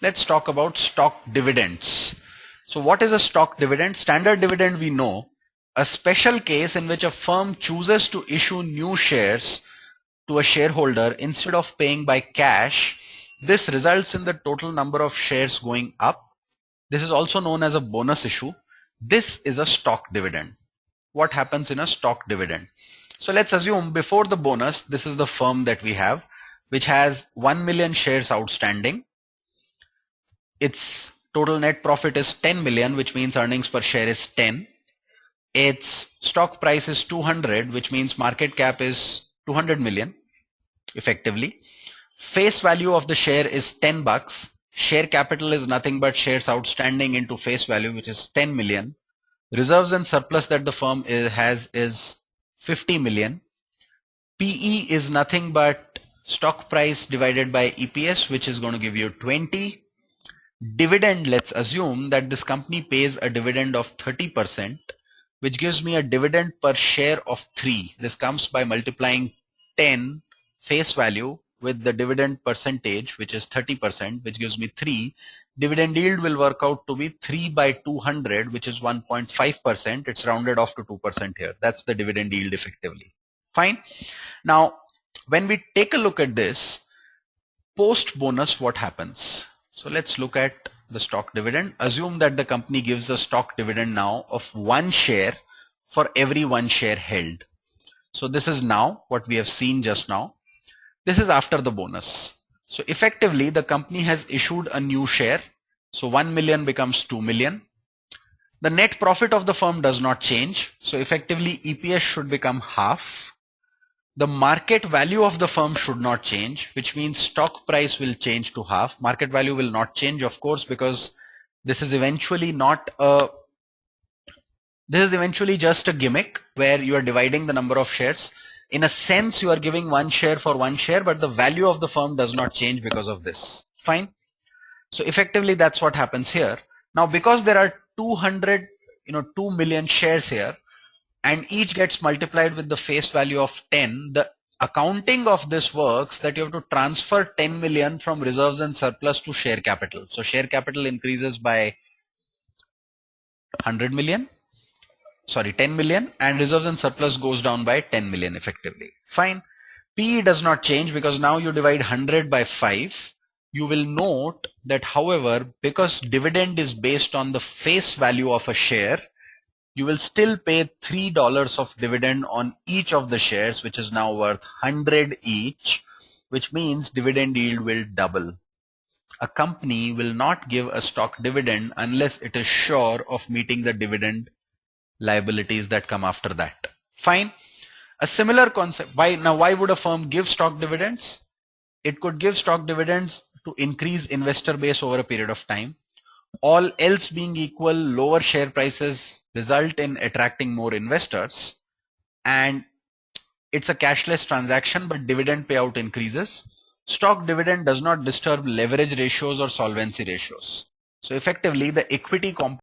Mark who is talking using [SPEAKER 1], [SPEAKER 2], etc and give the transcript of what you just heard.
[SPEAKER 1] let's talk about stock dividends. So what is a stock dividend? Standard dividend we know, a special case in which a firm chooses to issue new shares to a shareholder instead of paying by cash. This results in the total number of shares going up. This is also known as a bonus issue. This is a stock dividend. What happens in a stock dividend? So let's assume before the bonus, this is the firm that we have, which has 1 million shares outstanding. Its total net profit is 10 million, which means earnings per share is 10. Its stock price is 200, which means market cap is 200 million effectively. Face value of the share is 10 bucks. Share capital is nothing but shares outstanding into face value, which is 10 million. Reserves and surplus that the firm has is 50 million. PE is nothing but stock price divided by EPS, which is going to give you 20. Dividend, let's assume that this company pays a dividend of 30%, which gives me a dividend per share of 3. This comes by multiplying 10 face value with the dividend percentage, which is 30%, which gives me 3. Dividend yield will work out to be 3 by 200, which is 1.5%. It's rounded off to 2% here. That's the dividend yield effectively. Fine. Now, when we take a look at this, post bonus, what happens? So let's look at the stock dividend. Assume that the company gives a stock dividend now of 1 share for every 1 share held. So this is now what we have seen just now. This is after the bonus. So effectively the company has issued a new share. So 1 million becomes 2 million. The net profit of the firm does not change. So effectively EPS should become half. The market value of the firm should not change, which means stock price will change to half. Market value will not change, of course, because this is eventually just a gimmick where you are dividing the number of shares. In a sense, you are giving 1 share for 1 share, but the value of the firm does not change because of this. Fine. So effectively, that's what happens here. Now, because there are 2 million shares here, and each gets multiplied with the face value of 10, the accounting of this works that you have to transfer 10 million from reserves and surplus to share capital. So share capital increases by 10 million, and reserves and surplus goes down by 10 million effectively. Fine. PE does not change because now you divide 100 by 5. You will note that, however, because dividend is based on the face value of a share, you will still pay $3 of dividend on each of the shares, which is now worth 100 each, which means dividend yield will double. A company will not give a stock dividend unless it is sure of meeting the dividend liabilities that come after that. Fine. A similar concept. Why would a firm give stock dividends? It could give stock dividends to increase investor base over a period of time. All else being equal, lower share prices result in attracting more investors, and it's a cashless transaction, but dividend payout increases. Stock dividend does not disturb leverage ratios or solvency ratios. So effectively the equity component